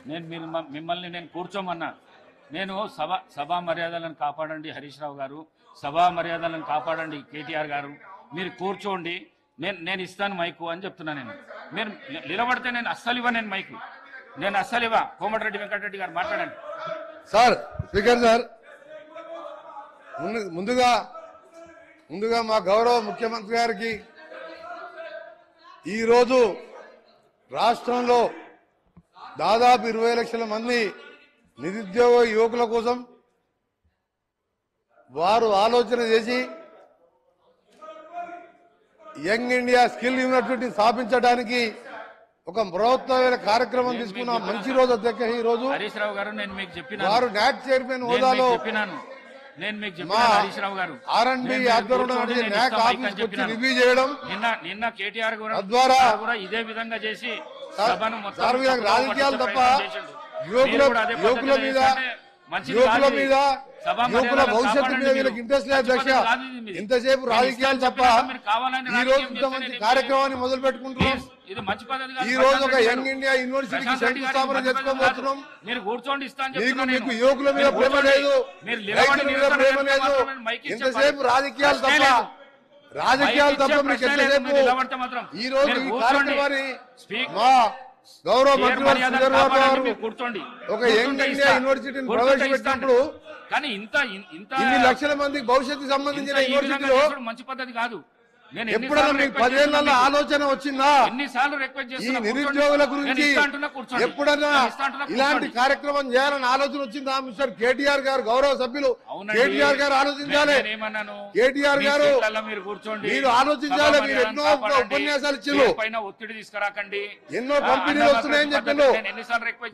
నేను మిమ్మల్ని నేను కూర్చోమన్నా. నేను సభా మర్యాదలను కాపాడండి హరీష్ రావు గారు, సభా మర్యాదలను కాపాడండి కేటీఆర్ గారు, మీరు కూర్చోండి, నేను ఇస్తాను మైకు అని చెప్తున్నా. మీరు నిలబడితే నేను అస్సలు ఇవ్వ, నేను మైకు నేను అస్సలు ఇవ్వ. కోమటిరెడ్డి వెంకటరెడ్డి గారు మాట్లాడండి. సార్ స్పీకర్ సార్, ముందుగా మా గౌరవ ముఖ్యమంత్రి గారికి ఈరోజు రాష్ట్రంలో దాదాపు 20 లక్షల మంది నిరుద్యోగ యువకుల కోసం వారు ఆలోచన చేసి యంగ్ ఇండియా స్కిల్ యూనివర్సిటీ స్థాపించడానికి ఒక బృహత్తమైన కార్యక్రమం తీసుకున్న మంచి రోజు అధ్యక్ష. ఈ రోజు హరీష్ రావు గారు నేను మీకు చెప్పిన వారు నాట్ చైర్మన్ హోదాలో ఆర్ఎండ్బి రివ్యూ చేయడం నిన్న కేటీఆర్ ద్వారా ఇదే విధంగా చేసి రాజకీయాలు తప్ప యువకుల మీద యువకుల భవిష్యత్తు మీద వీళ్ళకి ఇంట్రెస్ట్ లేదు అధ్యక్ష. ఇంతసేపు రాజకీయాలు తప్ప ఈ రోజు ఇంతమంది కార్యక్రమాన్ని మొదలు పెట్టుకుంటున్నాం. ఈ రోజు ఒక యంగ్ ఇండియా యూనివర్సిటీకి శంకుస్థాపన చేసుకోబోతున్నాం. మీకు యువకుల మీద ప్రేమ లేదు, రైతుల మీద ప్రేమ లేదు. ఇంతసేపు రాజకీయాలు తప్ప మీకు ఎంతసేపు ఈ రోజు ఈ కార్యక్రమాన్ని మా గౌరవ మంత్రి కూర్చోండి. ఒక యంగ్ ఇండియా యూనివర్సిటీని ప్రవేశపెట్టినప్పుడు కానీ ఇంత ఇన్ని లక్షల మందికి భవిష్యత్తు సంబంధించిన యూనివర్సిటీలో మంచి పద్ధతి కాదు. ఎప్పుడైనా మీకు 10 ఏళ్ల ఆలోచన వచ్చిందా? ఎన్నిసార్లు రిక్వెస్ట్ ఈ నిరుద్యోగుల గురించి ఎప్పుడన్నా ఇలాంటి కార్యక్రమం చేయాలని ఆలోచన వచ్చిందా? మిస్టర్ కేటీఆర్ గారు, గౌరవ సభ్యులు కేటీఆర్ గారు ఆలోచించాలి. కేటీఆర్ గారు మీరు ఆలోచించాలి. మీరు ఎన్నో ఉపన్యాసాలు ఇచ్చిండ్రు, ఒత్తిడి తీసుకురాకండి, ఎన్నో కంపెనీలు వస్తున్నాయని చెప్పిండ్రు.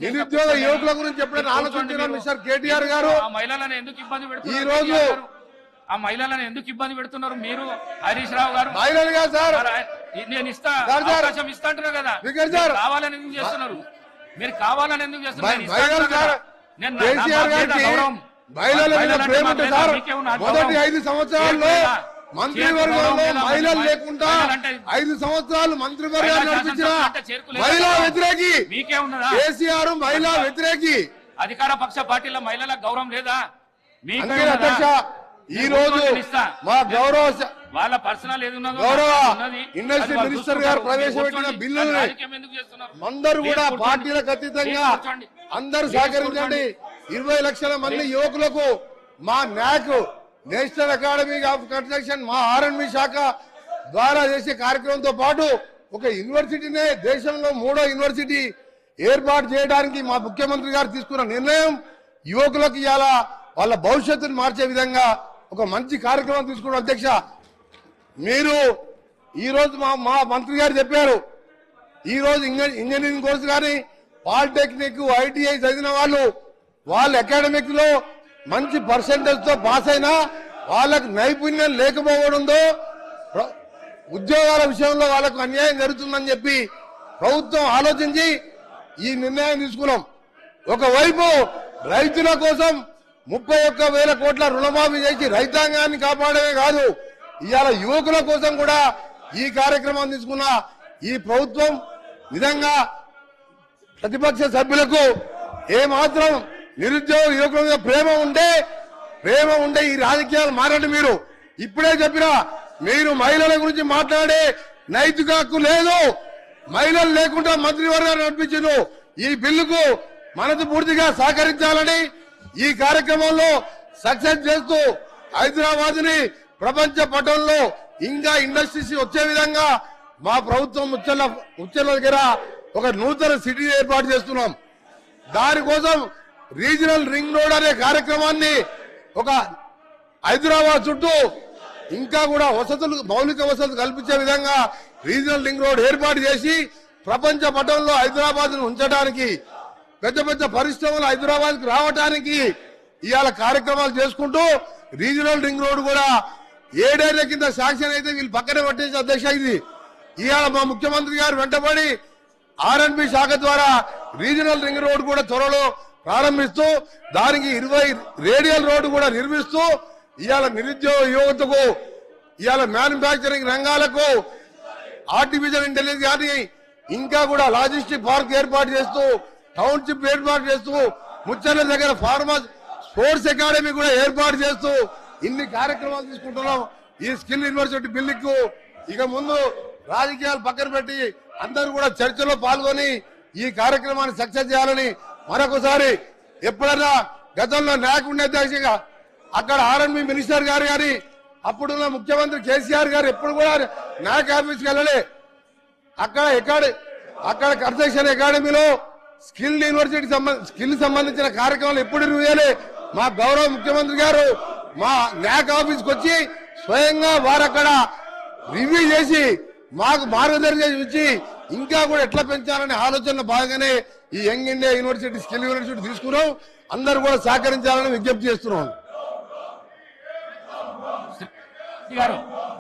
నిరుద్యోగ యువకుల గురించి ఎప్పుడైనా ఆలోచించారా మిస్టర్ కేటీఆర్ గారు? మహిళలను ఎందుకు ఇబ్బంది పెడుతున్నారు? ఈ రోజు ఆ మహిళలను ఎందుకు ఇబ్బంది పెడుతున్నారు మీరు? హరీష్ రావు గారు మహిళలుగా సార్ నేను అవకాశం ఇస్తా అంటున్నారు కదా, కావాలని ఎందుకు చేస్తున్నారు? మీరు కావాలని ఎందుకు చేస్తున్నారు? మహిళల మీద ప్రేమ ఉంటే సార్ మొదటి 5 సంవత్సరాల్లో మంత్రివర్గంలో మహిళలు లేకుండా 5 సంవత్సరాలు మంత్రివర్గాన్ని నడిపించిన మహిళా వ్యతిరేకి కేసీఆర్, మహిళా వ్యతిరేకి. అధికార పక్ష పార్టీల మహిళలకు గౌరవం లేదా? అధ్యక్ష ఈ రోజు మా గౌరవ వాళ్ళ పర్సనల్ గౌరవ ఇండస్ట్రీ మినిస్టర్ గారు ప్రవేశపెట్టిన బిల్లుల్ని అందరూ కూడా పార్టీలకు అతీతంగా అందరూ సహకరించండి. 20 లక్షల మంది యువకులకు మా NAC national academy of construction మా ఆర్ఎండ్బి శాఖ ద్వారా చేసే కార్యక్రమంతో పాటు ఒక యూనివర్సిటీనే దేశంలో 3వ యూనివర్సిటీ ఏర్పాటు చేయడానికి మా ముఖ్యమంత్రి గారు తీసుకున్న నిర్ణయం యువకులకు ఇవాళ వాళ్ళ భవిష్యత్తును మార్చే విధంగా ఒక మంచి కార్యక్రమం తీసుకున్న అధ్యక్ష. మీరు ఈ రోజు మా మంత్రి గారు చెప్పారు, ఈ రోజు ఇంజనీరింగ్ కోర్సు కానీ పాలిటెక్నిక్ ఐటీఐ చదివిన వాళ్ళు అకాడమిక్ లో మంచి పర్సెంటేజ్ తో పాస్ అయినా వాళ్ళకు నైపుణ్యం లేకపోవడంతో ఉద్యోగాల విషయంలో వాళ్ళకు అన్యాయం జరుగుతుందని చెప్పి ప్రభుత్వం ఆలోచించి ఈ నిర్ణయం తీసుకున్నాం. ఒకవైపు రైతుల కోసం 31,000 కోట్ల రుణమాఫీ చేసి రైతాంగాన్ని కాపాడమే కాదు, ఇవాళ యువకుల కోసం కూడా ఈ కార్యక్రమం తీసుకున్న ఈ ప్రభుత్వం నిజంగా ప్రతిపక్ష సభ్యులకు ఏమాత్రం నిరుద్యోగ యువకుల మీద ప్రేమ ఉంటే ఈ రాజకీయాలు మారండి. మీరు ఇప్పుడే చెప్పినా మీరు మహిళల గురించి మాట్లాడే నైతిక హక్కు లేదు. మహిళలు లేకుండా మంత్రివర్గాన్ని నడిపించారు. ఈ బిల్లుకు మనసు పూర్తిగా సహకరించాలని ఈ కార్యక్రమంలో సక్సెస్ చేస్తూ హైదరాబాద్ ని ప్రపంచ పటంలో ఇంకా ఇండస్ట్రీస్ వచ్చే విధంగా మా ప్రభుత్వం ఉచ్చల దగ్గర ఒక నూతన సిటీ ఏర్పాటు చేస్తున్నాం. దానికోసం రీజనల్ రింగ్ రోడ్ అనే కార్యక్రమాన్ని ఒక హైదరాబాద్ చుట్టూ ఇంకా కూడా మౌలిక వసతులు కల్పించే విధంగా రీజనల్ రింగ్ రోడ్ ఏర్పాటు చేసి ప్రపంచ పటంలో హైదరాబాద్ ను ఉంచడానికి, పెద్ద పెద్ద పరిశ్రమలు హైదరాబాద్ కు రావడానికి ఇవాళ కార్యక్రమాలు చేసుకుంటూ రీజనల్ రింగ్ రోడ్ కూడా 7 ఏళ్ల కింద శాంక్షన్ అయితే వీళ్ళు పక్కనే పట్టేసి అధ్యక్ష ఇది ఇవాళ మా ముఖ్యమంత్రి గారు వెంటబడి ఆర్ఎండ్బి శాఖ ద్వారా రీజనల్ రింగ్ రోడ్ కూడా త్వరలో ప్రారంభిస్తూ దానికి 20 రేడియల్ రోడ్డు కూడా నిర్మిస్తూ ఇవాళ నిరుద్యోగ యువతకు, ఇవాళ మ్యానుఫ్యాక్చరింగ్ రంగాలకు, ఆర్టిఫిషియల్ ఇంటెలిజెన్స్ కానీ ఇంకా కూడా లాజిస్టిక్ పార్క్ ఏర్పాటు చేస్తూ టౌన్షిప్ ఏర్పాటు చేస్తూ ముచ్చర్ల దగ్గర ఫార్మర్ స్పోర్ట్స్ అకాడమీ కూడా ఏర్పాటు చేస్తూ ఇన్ని కార్యక్రమాలు తీసుకుంటున్నాం. ఈ స్కిల్ యూనివర్సిటీ బిల్లుకు ఇక ముందు రాజకీయాలు పక్కన పెట్టి అందరూ కూడా చర్చలో పాల్గొని ఈ కార్యక్రమాన్ని సక్సెస్ చేయాలని మరొకసారి ఎప్పుడైనా గతంలో నాయకు అధ్యక్షంగా అక్కడ ఆర్ఎండ్బి మినిస్టర్ గారు కానీ అప్పుడున్న ముఖ్యమంత్రి కేసీఆర్ గారు ఎప్పుడు కూడా నాయక్ ఆఫీస్కి వెళ్ళలే. అక్కడ కన్స్ట్రక్షన్ అకాడమీలో స్కిల్ యూనివర్సిటీ స్కిల్ సంబంధించిన కార్యక్రమాలు ఎప్పుడు చేయలే. మా గౌరవ ముఖ్యమంత్రి గారు మా నాయక్ ఆఫీస్కి వచ్చి స్వయంగా వారు అక్కడ రివ్యూ చేసి మాకు మార్గదర్శనం ఇచ్చి ఇంకా కూడా ఎట్లా పెంచాలనే ఆలోచనలో భాగంగానే ఈ young India university skill university తీసుకున్నాం. అందరూ కూడా సహకరించాలని విజ్ఞప్తి చేస్తున్నాం.